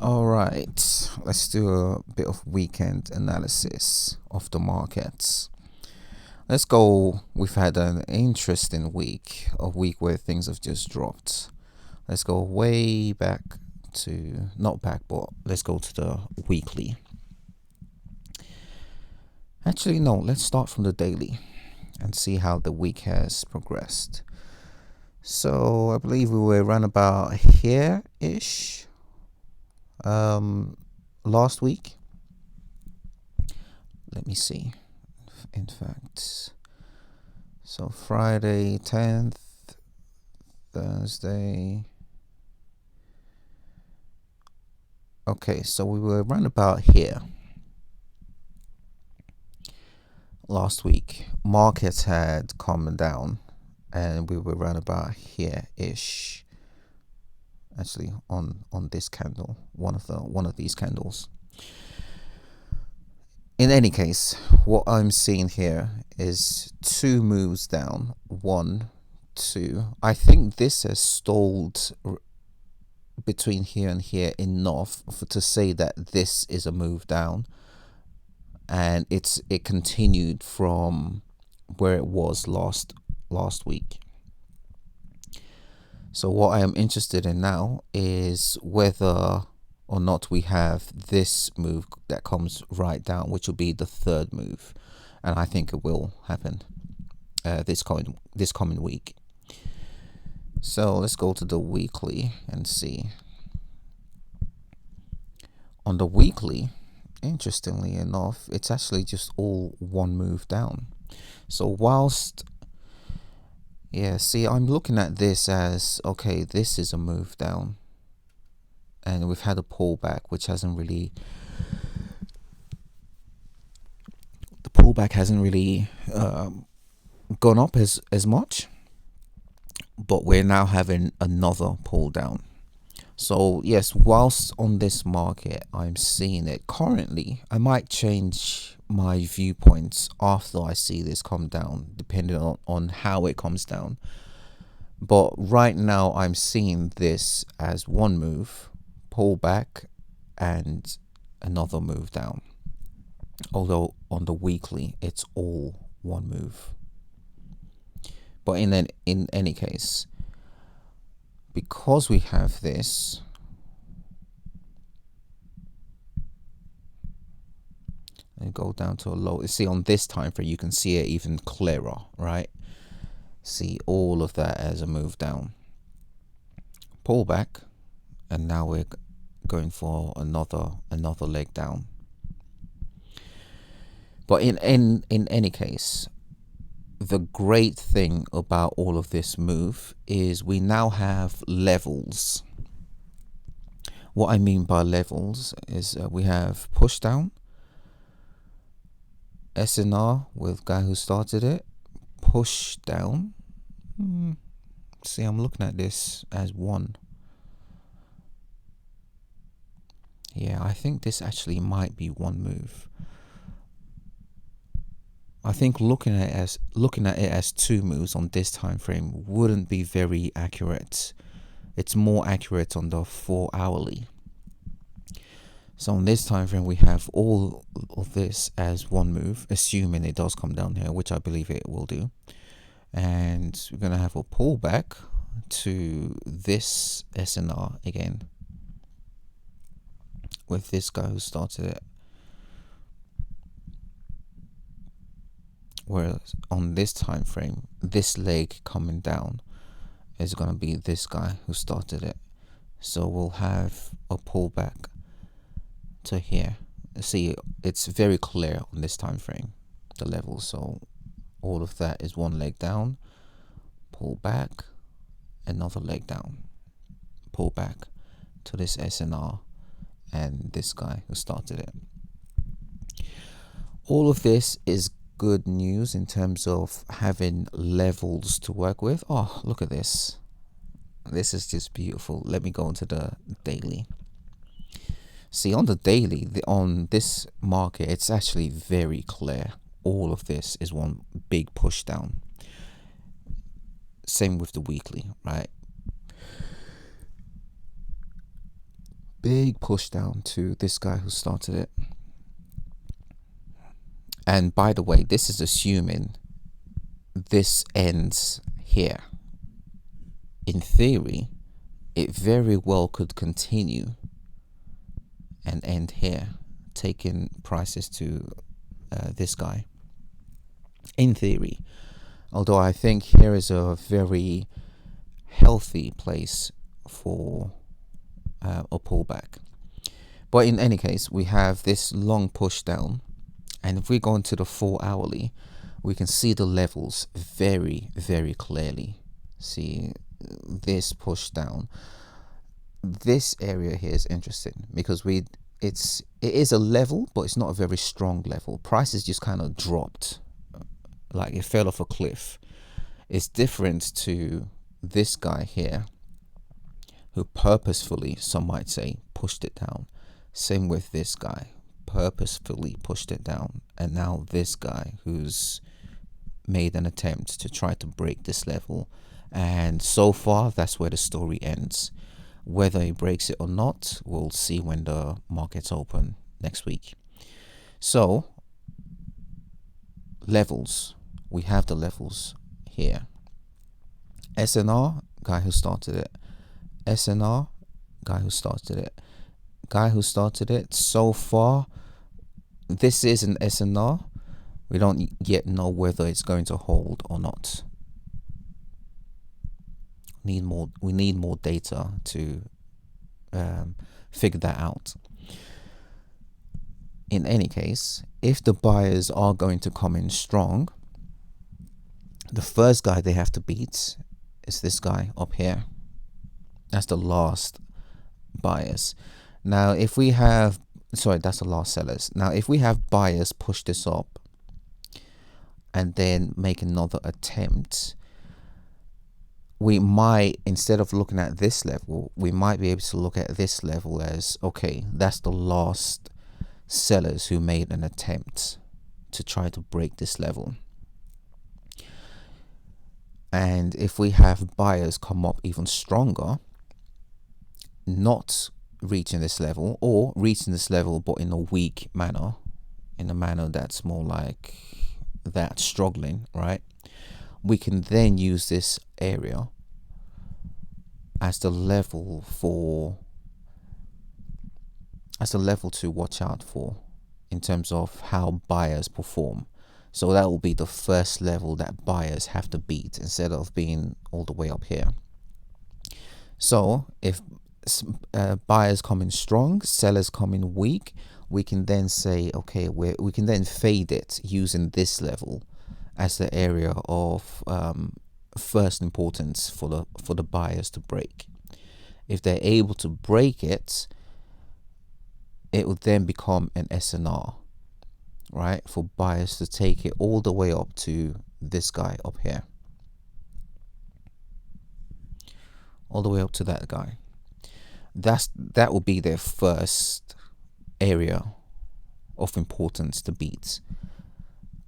All right, let's do a bit of weekend analysis of the markets. Let's go. We've had an interesting week, a week where things have just dropped. Let's go way back to, not back, but let's go to the weekly. Actually, no, let's start from the daily and see how the week has progressed. So I believe we were around about here ish last week. Let me see. In fact, so Friday 10th, Thursday. Okay, so we were around about here last week. Markets had calmed down and we were around about here ish. Actually, on this candle, one of these candles. In any case, what I'm seeing here is two moves down. One, two. I think this has stalled between here and here enough to say that this is a move down, and it continued from where it was last week. So what I am interested in now is whether or not we have this move that comes right down, which will be the third move, and I think it will happen this coming week. So let's go to the weekly and see. On the weekly, interestingly enough, it's actually just all one move down. So whilst see, I'm looking at this as, okay, this is a move down, and we've had a pullback which hasn't really gone up as much, but we're now having another pull down. So yes, whilst on this market I'm seeing it currently, I might change my viewpoints after I see this come down, depending on how it comes down. But right now I'm seeing this as one move, pull back, and another move down. Although on the weekly it's all one move. But in any case, because we have this, and go down to a low. See, on this time frame you can see it even clearer, right? See all of that as a move down, pull back, and now we're going for another leg down. But in any case, the great thing about all of this move is we now have levels. What I mean by levels is we have push down, SNR with guy who started it, push down. See, I'm looking at this as one. Yeah, I think this actually might be one move. I think looking at it as two moves on this time frame wouldn't be very accurate. It's more accurate on the 4 hourly. So on this time frame we have all of this as one move, assuming it does come down here, which I believe it will do. And we're going to have a pullback to this SNR again with this guy who started it. Whereas on this time frame, this leg coming down is going to be this guy who started it. So we'll have a pullback to here. See, it's very clear on this time frame, the levels. So all of that is one leg down, pull back, another leg down, pull back to this SNR and this guy who started it. All of this is good news in terms of having levels to work with. Oh, look at this. This is just beautiful. Let me go into the daily. See, on the daily, on this market, it's actually very clear. All of this is one big push down. Same with the weekly, right? big push down to this guy who started it. And by the way, this is assuming this ends here. In theory, it very well could continue and end here, taking prices to this guy. In theory, although I think here is a very healthy place for a pullback. But in any case, we have this long push down, and if we go into the 4-hourly, we can see the levels very, very clearly. See this push down. This area here is interesting because it is a level, but it's not a very strong level. Prices just kind of dropped, like it fell off a cliff. It's different to this guy here, who purposefully, some might say, pushed it down. Same with this guy, purposefully pushed it down. And now this guy who's made an attempt to try to break this level. And so far, that's where the story ends. Whether he breaks it or not, we'll see when the markets open next week. So, levels. We have the levels here. SNR, guy who started it. SNR, guy who started it. Guy who started it. So far, this is an SNR. We don't yet know whether it's going to hold or not. We need more data to figure that out. In any case, if the buyers are going to come in strong, the first guy they have to beat is this guy up here. That's the last buyers. Now, if we have, sorry, that's the last sellers. Now, if we have buyers push this up and then make another attempt, we might, instead of looking at this level, we might be able to look at this level as, okay, that's the last sellers who made an attempt to try to break this level. And if we have buyers come up even stronger, not reaching this level, or reaching this level but in a weak manner, in a manner that's more like that, struggling, right? We can then use this area as the level to watch out for in terms of how buyers perform. So that will be the first level that buyers have to beat instead of being all the way up here. So if buyers come in strong, sellers come in weak, we can then say, okay, we can then fade it using this level as the area of first importance for the buyers to break. If they're able to break it, it will then become an SNR, right? For buyers to take it all the way up to this guy up here, all the way up to that guy. That will be their first area of importance to beat.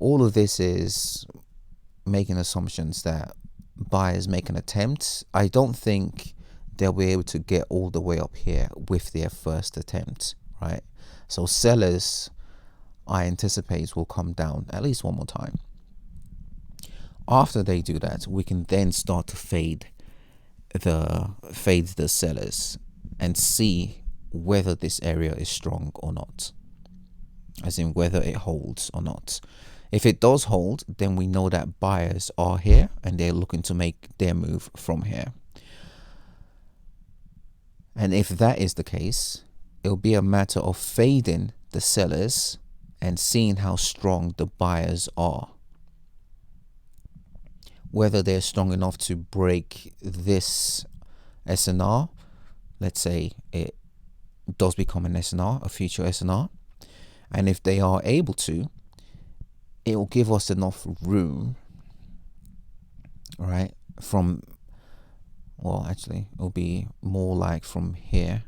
All of this is making assumptions that buyers make an attempt. I don't think they'll be able to get all the way up here with their first attempt, right? So sellers, I anticipate, will come down at least one more time. After they do that, we can then start to fade the sellers and see whether this area is strong or not, as in whether it holds or not. If it does hold, then we know that buyers are here and they're looking to make their move from here. And if that is the case, it'll be a matter of fading the sellers and seeing how strong the buyers are. Whether they're strong enough to break this SNR, let's say it does become an SNR, a future SNR, and if they are able to, it will give us enough room, right, from, well, actually it'll be more like from here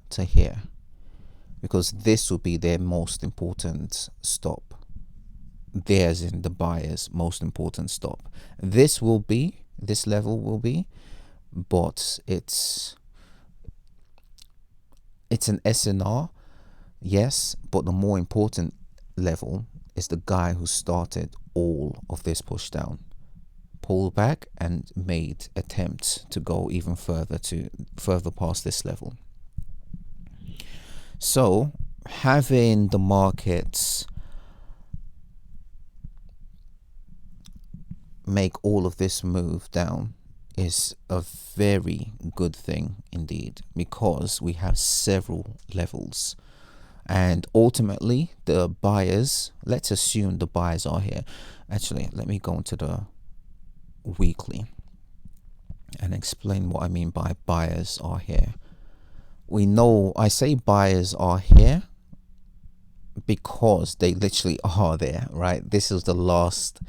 to here, because this will be their most important stop. Theirs, in the buyer's most important stop. This level will be, but it's It's an SNR, yes, but the more important level is the guy who started all of this push down, pulled back and made attempts to go even further past this level. So having the markets make all of this move down is a very good thing indeed, because we have several levels, and ultimately the buyers, let's assume the buyers are here. Actually, let me go into the weekly and explain what I mean by buyers are here. We know I say buyers are here because they literally are there, right? This is the last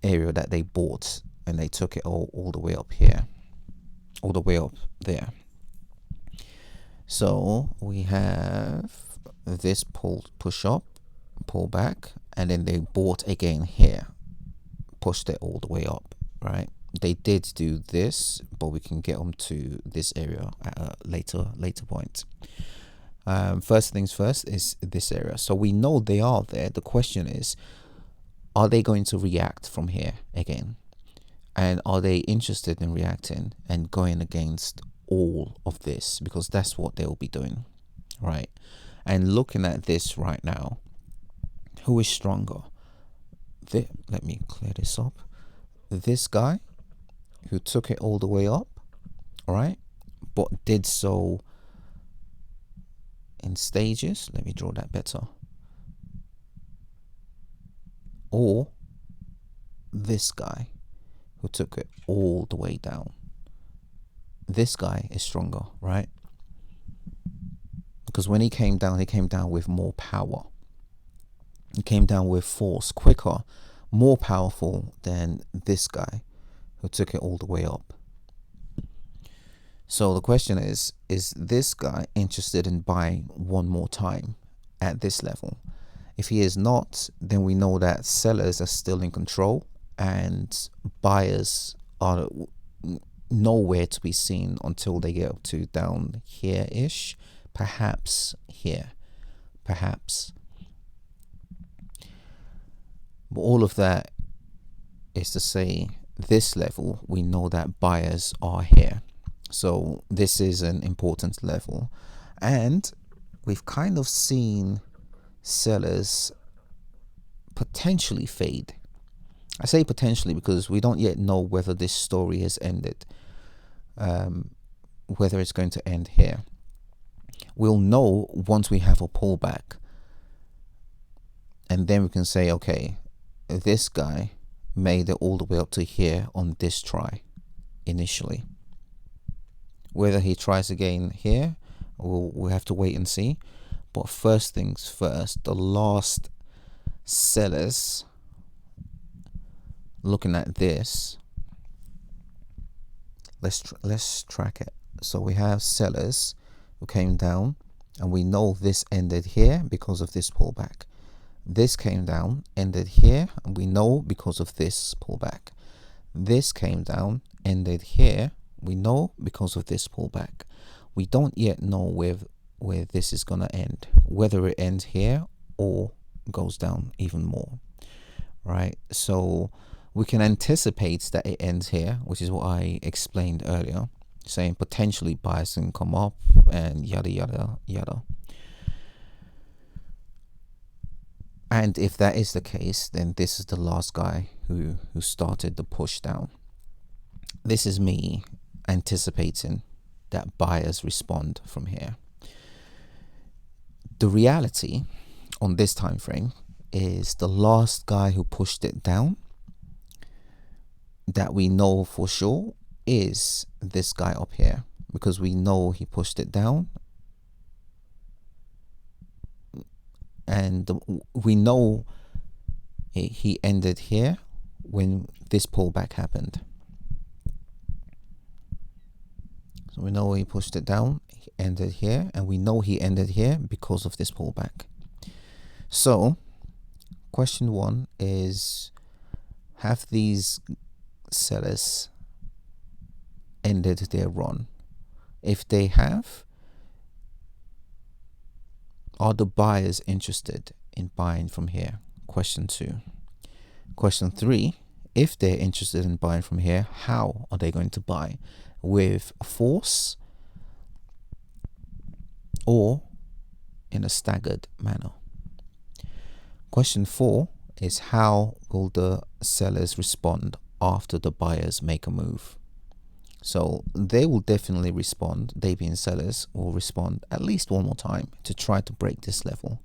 area that they bought, and they took it all the way up here, all the way up there. So we have this push up, pull back, and then they bought again here, pushed it all the way up, right? They did do this, but we can get them to this area at a later point. First things first is this area. So we know they are there. The question is, are they going to react from here again? And are they interested in reacting and going against all of this? Because that's what they'll be doing, right? And looking at this right now, who is stronger? Let me clear this up. This guy who took it all the way up, right? But did so in stages. Let me draw that better. Or this guy who took it all the way down. This guy is stronger, right? Because when he came down with more power. He came down with force, quicker, more powerful than this guy who took it all the way up. So the question is this guy interested in buying one more time at this level? If he is not, then we know that sellers are still in control and buyers are nowhere to be seen until they get up to down here-ish, perhaps here, perhaps. But all of that is to say, this level, we know that buyers are here. So this is an important level. And we've kind of seen sellers potentially fade. I say potentially because we don't yet know whether this story has ended, whether it's going to end here. We'll know once we have a pullback. And then we can say, okay, this guy made it all the way up to here on this try initially. Whether he tries again here, we'll have to wait and see. But first things first, the last sellers looking at this, let's track it. So we have sellers who came down, and we know this ended here because of this pullback. This came down, ended here, and we know because of this pullback. This came down, ended here, we know because of this pullback. We don't yet know where this is going to end, whether it ends here or goes down even more, right? So we can anticipate that it ends here, which is what I explained earlier, saying potentially buyers can come up and yada yada yada. And if that is the case, then this is the last guy who started the push down. This is me anticipating that buyers respond from here. The reality on this time frame is the last guy who pushed it down, that we know for sure, is this guy up here, because we know he pushed it down, and we know he ended here when this pullback happened. So we know he pushed it down, he ended here, and we know he ended here because of this pullback. So question one is, have these sellers ended their run? If they have, Are the buyers interested in buying from here? Question 2. Question 3. If they're interested in buying from here, how are they going to buy? With force or in a staggered manner? Question 4 is, how will the sellers respond after the buyers make a move? So they will definitely respond. They being sellers will respond at least one more time to try to break this level.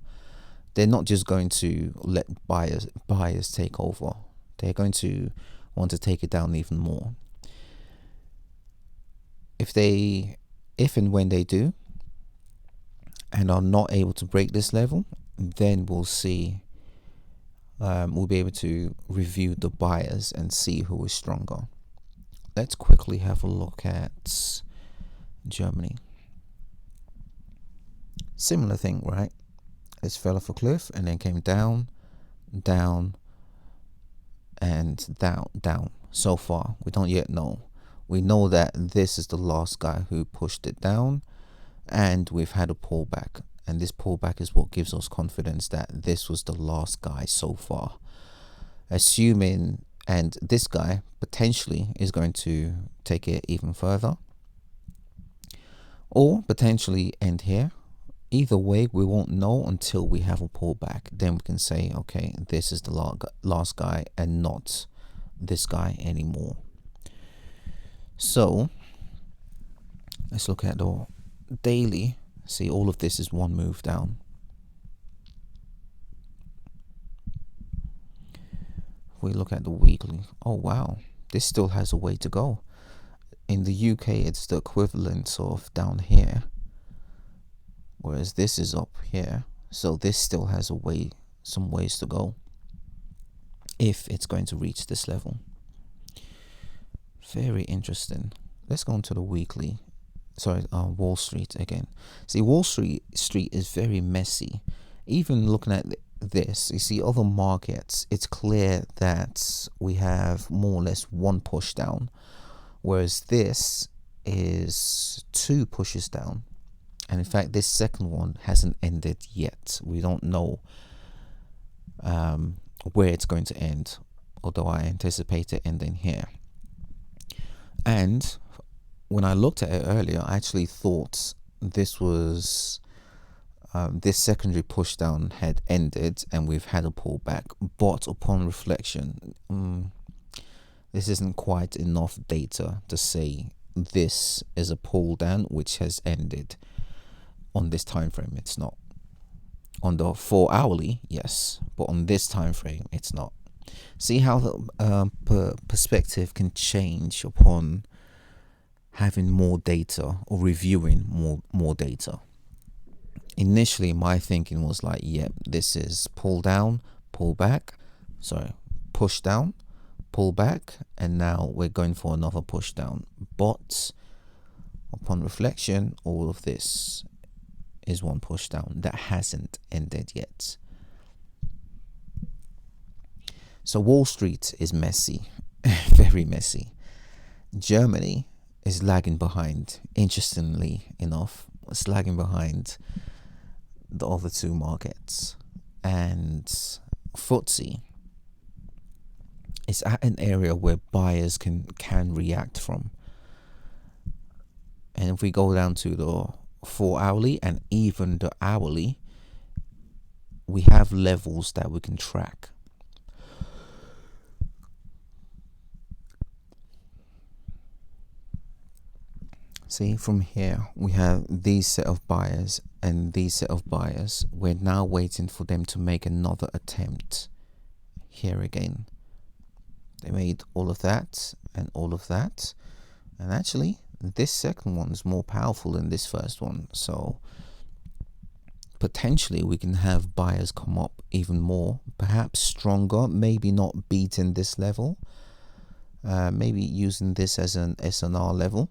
They're not just going to let buyers take over. They're going to want to take it down even more. If and when they do and are not able to break this level, then we'll see. We'll be able to review the buyers and see who is stronger. Let's quickly have a look at Germany. Similar thing, right? This fell off a cliff and then came down, down, and down. So far, we don't yet know. We know that this is the last guy who pushed it down, and we've had a pullback. And this pullback is what gives us confidence that this was the last guy so far. Assuming, and this guy potentially is going to take it even further, or potentially end here. Either way, we won't know until we have a pullback. Then we can say, okay, this is the last guy and not this guy anymore. So let's look at the daily. See, all of this is one move down. If we look at the weekly, oh wow, this still has a way to go. In the UK, it's the equivalent of down here, whereas this is up here. So this still has some ways to go if it's going to reach this level. Very interesting. Let's go on to the weekly. Wall Street again. See, Wall Street is very messy. Even looking at this, you see other markets, it's clear that we have more or less one push down, whereas this is 2 pushes down. And in fact, this second one hasn't ended yet. We don't know where it's going to end, although I anticipate it ending here. And when I looked at it earlier, I actually thought this was this secondary push down had ended and we've had a pullback. But upon reflection, this isn't quite enough data to say this is a pull down which has ended on this time frame. It's not. On the 4 hourly, yes, but on this time frame, it's not. See how the perspective can change upon having more data or reviewing more data. Initially, my thinking was like, yep, this is pull down, pull back, push down, pull back, and now we're going for another push down. But upon reflection, all of this is one push down that hasn't ended yet. So Wall Street is messy, very messy. Germany is lagging behind, interestingly enough. It's lagging behind the other 2 markets. And FTSE is at an area where buyers can react from. And if we go down to the 4 hourly and even the hourly, we have levels that we can track. See, from here we have these set of buyers and these set of buyers. We're now waiting for them to make another attempt here again. They made all of that and all of that, and actually this second one is more powerful than this first one. So potentially we can have buyers come up even more, perhaps stronger, maybe not beating this level, maybe using this as an SNR level.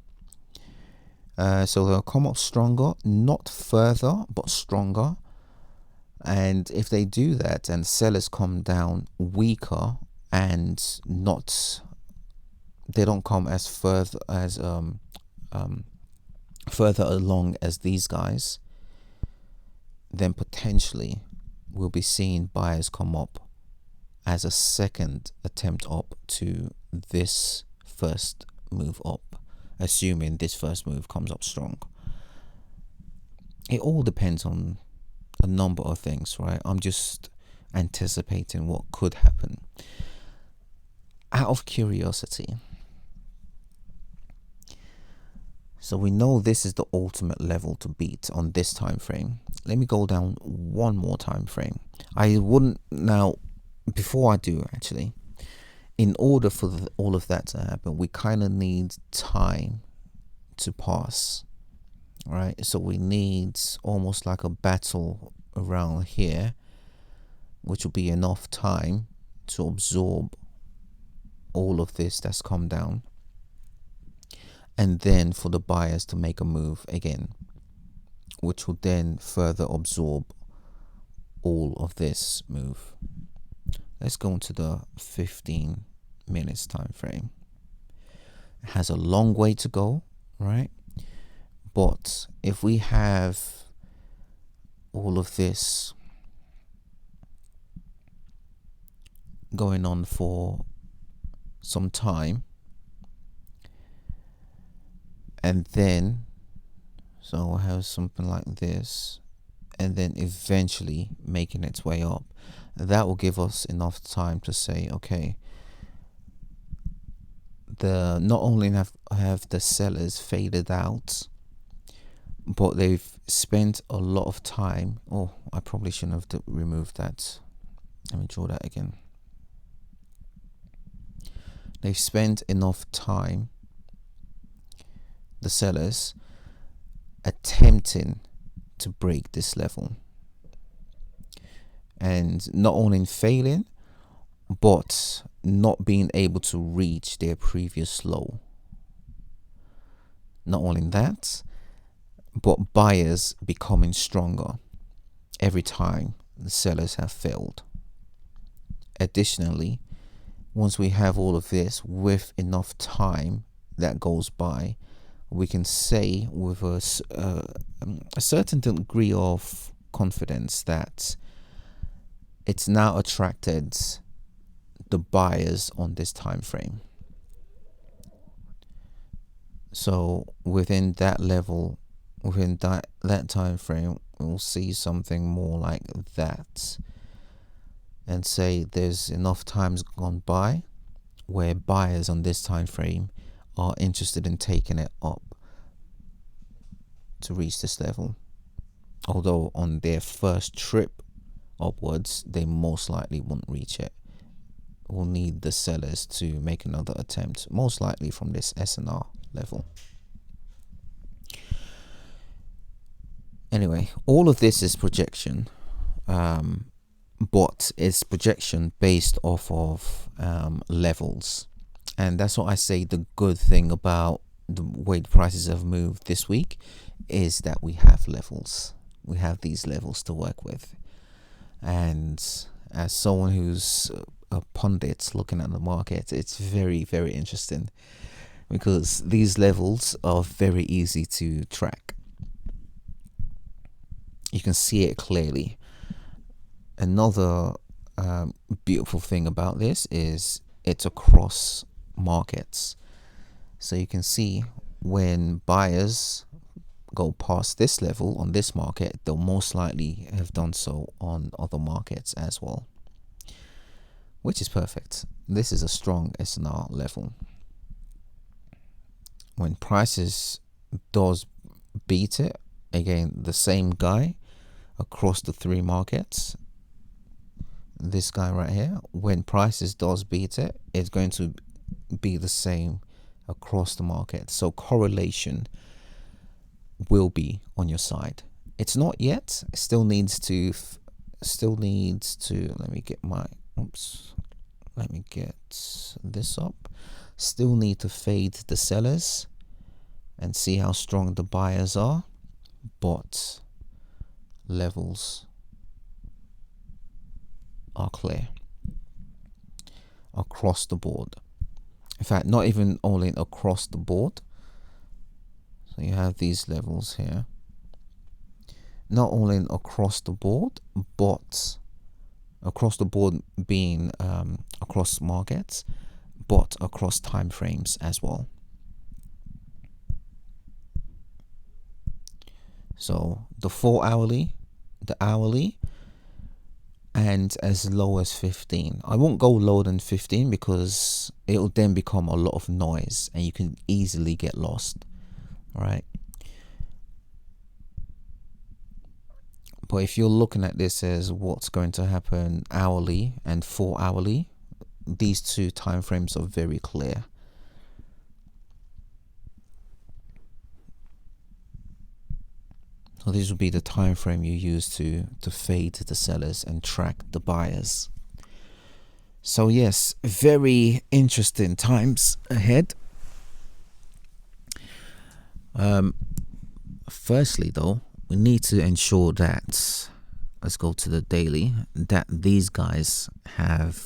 So they'll come up stronger, not further, but stronger. And if they do that and sellers come down weaker and they don't come as further along as these guys, then potentially we'll be seeing buyers come up as a second attempt up to this first move up, assuming this first move comes up strong. It all depends on a number of things, right? I'm just anticipating what could happen. Out of curiosity, so we know this is the ultimate level to beat on this time frame. Let me go down one more time frame. I wouldn't now, before I do actually, in order for all of that to happen, we kind of need time to pass, right? So we need almost like a battle around here, which will be enough time to absorb all of this that's come down, and then for the buyers to make a move again, which will then further absorb all of this move. Let's go into the 15 minutes time frame. It has a long way to go, right? But if we have all of this going on for some time, and then so we'll have something like this, and then eventually making its way up, that will give us enough time to say, okay, the not only have the sellers faded out, but they've spent a lot of time. Oh, I probably shouldn't have removed that. Let me draw that again. They've spent enough time, the sellers, attempting to break this level, and not only in failing, but not being able to reach their previous low. Not only that, but buyers becoming stronger every time the sellers have failed. Additionally, once we have all of this with enough time that goes by, we can say with a certain degree of confidence that it's now attracted the buyers on this time frame. So within that level, within that time frame, we'll see something more like that, and say there's enough times gone by where buyers on this time frame are interested in taking it up to reach this level, although on their first trip upwards they most likely won't reach it. We'll need the sellers to make another attempt, most likely from this SNR level. Anyway, all of this is projection, but it's projection based off of levels, and that's what I say. The good thing about the way the prices have moved this week is that we have levels. We have these levels to work with, and as someone who's a pundit looking at the market, it's very, very interesting because these levels are very easy to track. You can see it clearly. Another beautiful thing about this is it's across markets. So you can see when buyers go past this level on this market, they'll most likely have done so on other markets as well, which is perfect. This is a strong SNR level. When prices does beat it, again, the same guy across the three markets, this guy right here, when prices does beat it, it's going to be the same across the market. So correlation will be on your side. It's not yet. It still needs to let me get this up. Still need to fade the sellers and see how strong the buyers are, but levels are clear across the board. In fact, not even only across the board. So you have these levels here, not only across the board, but across the board being across markets, but across time frames as well. So the 4 hourly, the hourly, and as low as 15. I won't go lower than 15 because it'll then become a lot of noise and you can easily get lost. All right. But if you're looking at this as what's going to happen hourly and 4 hourly, these two time frames are very clear. So this will be the time frame you use to fade the sellers and track the buyers. So yes, very interesting times ahead. Firstly though, we need to ensure that, let's go to the daily, that these guys have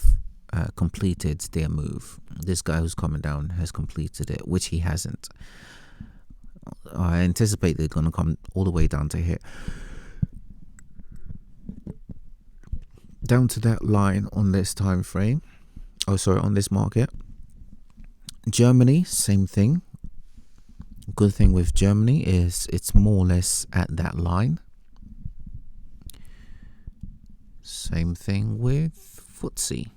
completed their move. This guy who's coming down has completed it, which he hasn't. I anticipate they're going to come all the way down to here, down to that line on this time frame. On this market. Germany, same thing. Good thing with Germany is it's more or less at that line. Same thing with FTSE.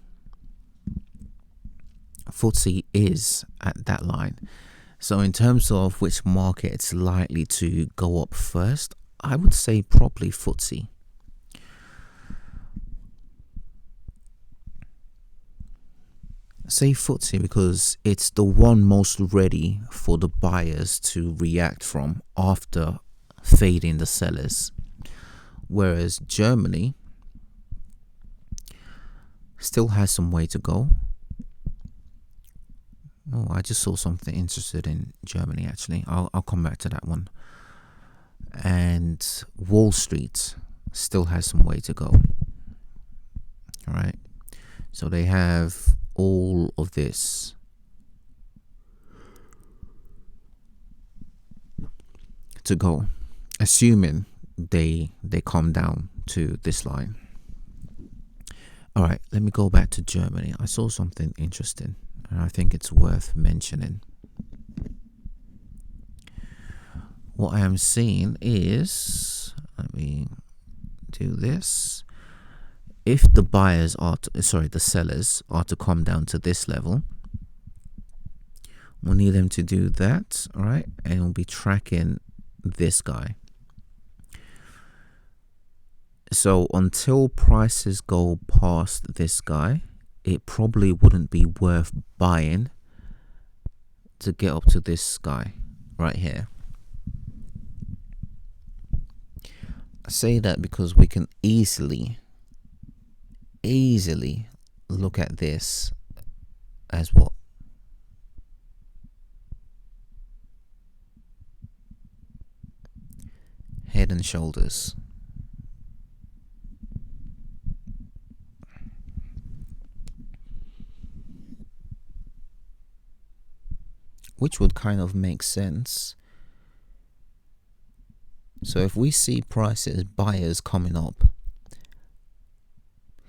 FTSE is at that line. So in terms of which market it's likely to go up first, I would say probably FTSE. Say FTSE because it's the one most ready for the buyers to react from after fading the sellers. Whereas Germany still has some way to go. Oh, I just saw something interested in Germany actually. I'll come back to that one. And Wall Street still has some way to go. All right. So they have all of this to go, assuming they come down to this line. All right, let me go back to Germany. I saw something interesting and I think it's worth mentioning. What I am seeing is, let me do this. If the buyers are the sellers are to come down to this level, we'll need them to do that, all right? And we'll be tracking this guy. So until prices go past this guy, it probably wouldn't be worth buying to get up to this guy right here. I say that because we can easily look at this as what? Head and shoulders. Which would kind of make sense. So if we see prices, buyers coming up,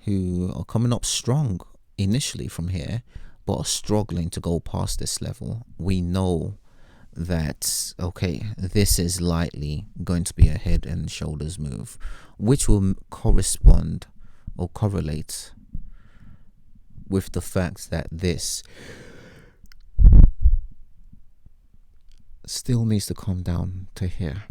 who are coming up strong initially from here, but are struggling to go past this level, we know that, okay, this is likely going to be a head and shoulders move, which will correspond or correlate with the fact that this still needs to come down to here.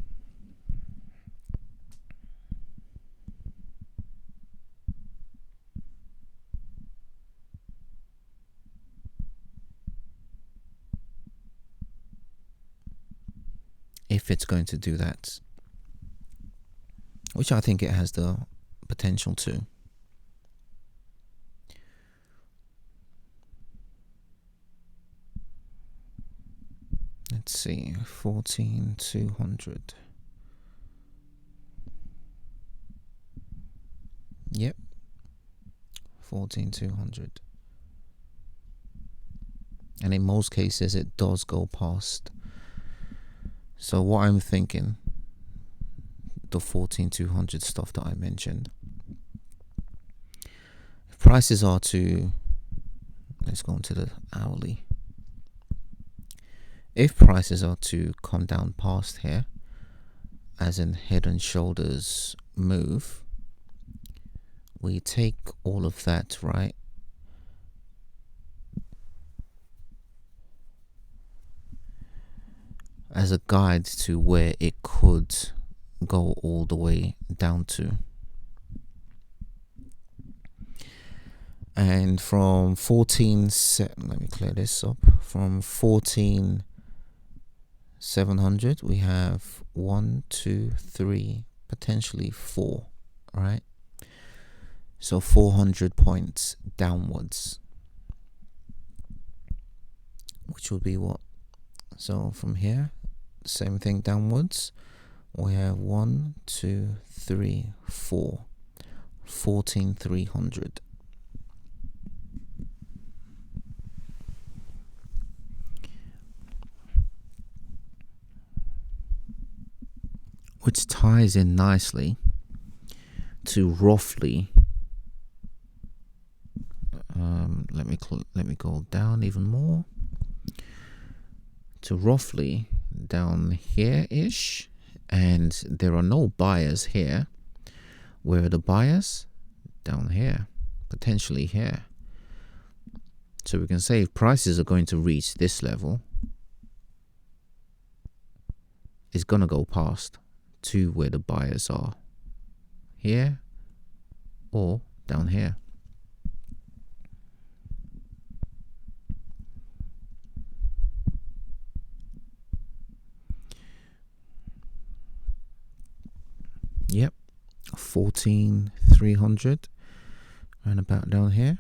If it's going to do that, which I think it has the potential to. Let's see, 14,200. Yep, 14,200. And in most cases, it does go past. So what I'm thinking, the 14,200 stuff that I mentioned. If prices are to, let's go into the hourly. If prices are to come down past here, as in head and shoulders move, we take all of that, right, as a guide to where it could go all the way down to. And from 14, let me clear this up. From 14,700, we have 1, 2, 3, potentially 4, right? So 400 points downwards, which would be what? So from here, same thing downwards. We have 1, 2, 3, 4, 14,300. Which ties in nicely to roughly, let me go down even more, to roughly down here ish, and there are no buyers here. Where are the buyers? Down here, potentially here. So we can say if prices are going to reach this level, it's gonna go past to where the buyers are, here or down here. Yep, 14,300 and about down here.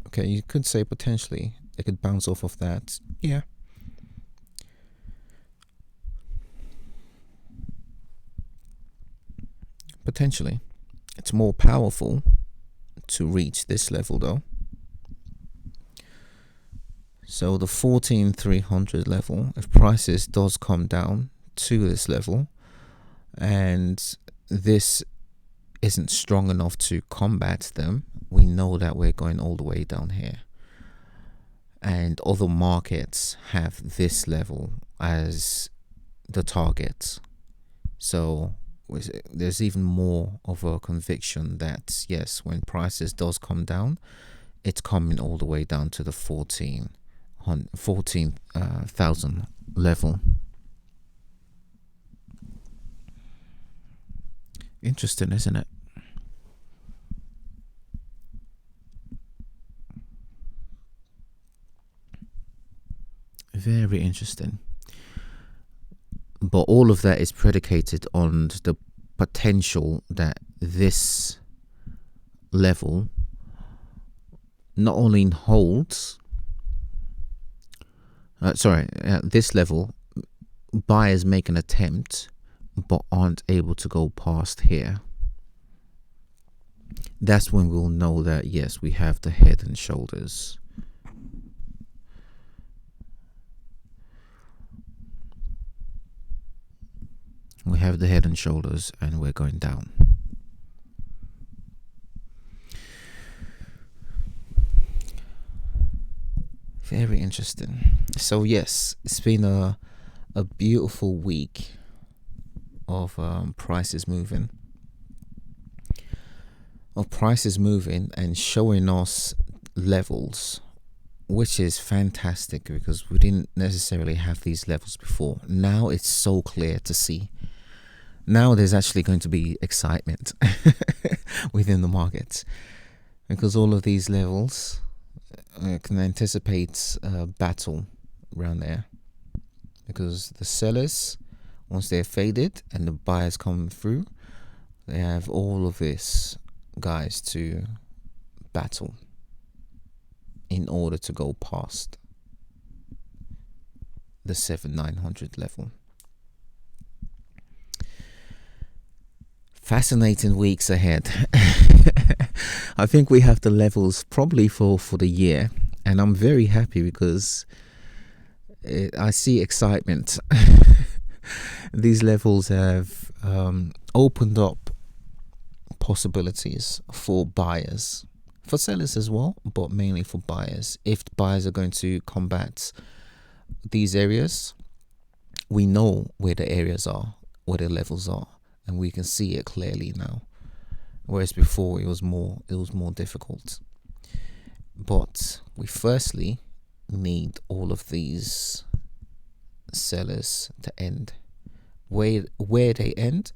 Okay, you could say potentially it could bounce off of that. Yeah. Potentially. It's more powerful to reach this level though. So the 14,300 level, if prices does come down to this level, and this isn't strong enough to combat them, we know that we're going all the way down here. And other markets have this level as the target. So there's even more of a conviction that yes, when prices does come down, it's coming all the way down to the 14,000 level. Interesting, isn't it? Very interesting. But all of that is predicated on the potential that this level not only holds, this level, buyers make an attempt but aren't able to go past here. That's when we'll know that yes, we have the head and shoulders. We have the head and shoulders and we're going down. Very interesting. So yes, it's been a beautiful week of prices moving and showing us levels, which is fantastic because we didn't necessarily have these levels before. Now it's so clear to see. Now there's actually going to be excitement within the market because all of these levels can anticipate a battle around there, because the sellers, once they're faded and the buyers come through, they have all of this guys to battle in order to go past the 7,900 level. Fascinating weeks ahead. I think we have the levels probably for the year, and I'm very happy because I see excitement These levels have opened up possibilities for buyers, for sellers as well, but mainly for buyers. If buyers are going to combat these areas, we know where the areas are, where the levels are, and we can see it clearly now. Whereas before it was more difficult. But we firstly need all of these sellers to end. Where they end,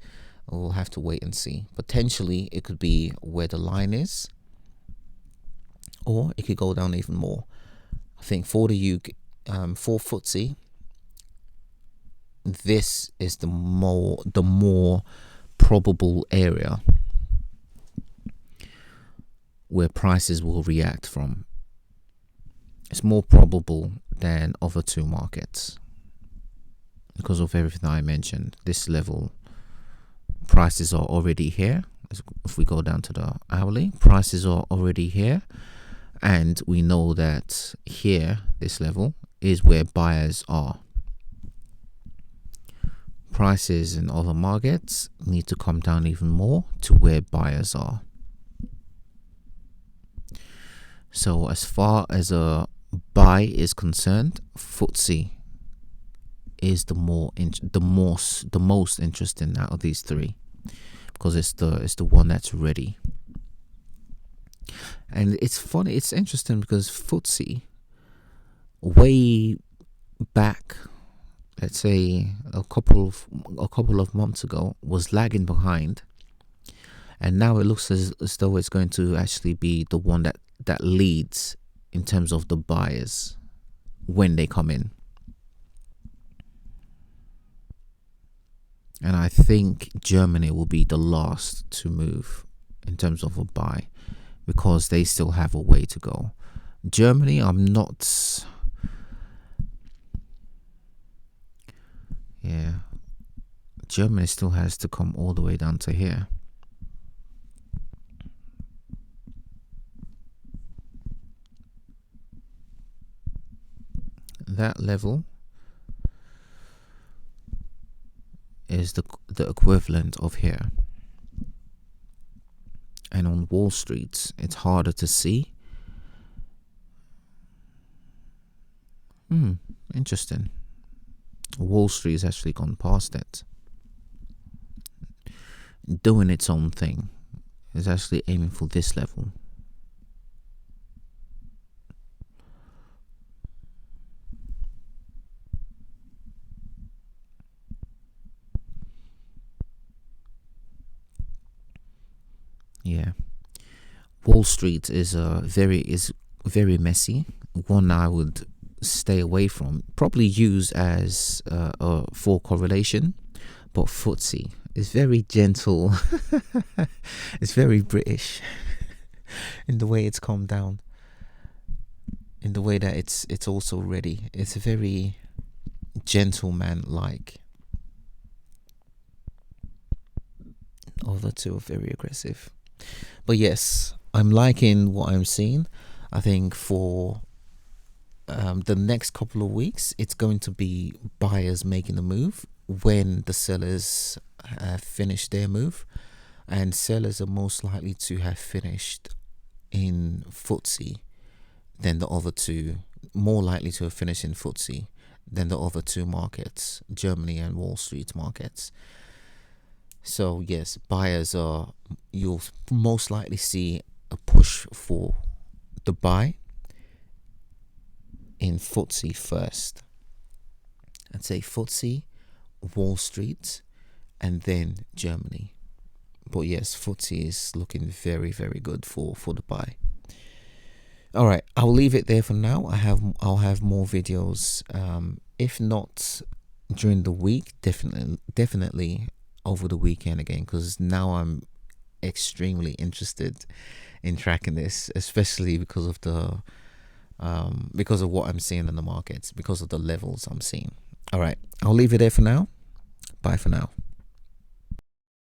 we'll have to wait and see. Potentially it could be where the line is, or it could go down even more. I think for the UK, for FTSE, this is the more probable area where prices will react from. It's more probable than other two markets because of everything I mentioned. This level, prices are already here. If we go down to the hourly, prices are already here, and we know that here, this level is where buyers are. Prices in other markets need to come down even more to where buyers are. So as far as a buy is concerned, FTSE is the most interesting out of these three, because it's the one that's ready. And it's funny, it's interesting because FTSE way back, let's say a couple of months ago, was lagging behind, and now it looks as though it's going to actually be the one that leads in terms of the buyers when they come in. And I think Germany will be the last to move in terms of a buy, because they still have a way to go. Germany, Germany still has to come all the way down to here. That level is the equivalent of here. And on Wall Street, it's harder to see. Interesting. Wall Street has actually gone past it, doing its own thing. It's actually aiming for this level. Yeah, Wall Street is very messy. One I would stay away from. Probably use as for correlation, but FTSE is very gentle. It's very British in the way it's calmed down, in the way that it's also ready. It's a very gentleman-like. Other two are very aggressive. But yes, I'm liking what I'm seeing. I think for the next couple of weeks, it's going to be buyers making a move when the sellers have finished their move, and sellers are most likely to have finished in FTSE than the other two, more likely to have finished in FTSE than the other two markets, Germany and Wall Street markets. So yes, you'll most likely see a push for the buy in FTSE first. I'd say FTSE, Wall Street, and then Germany. But yes, FTSE is looking very, very good for the buy. All right, I'll leave it there for now. I'll have more videos. If not during the week, definitely over the weekend again, because now I'm extremely interested in tracking this, especially because of what I'm seeing in the markets, because of the levels I'm seeing. All right, I'll leave it there for now. Bye for now.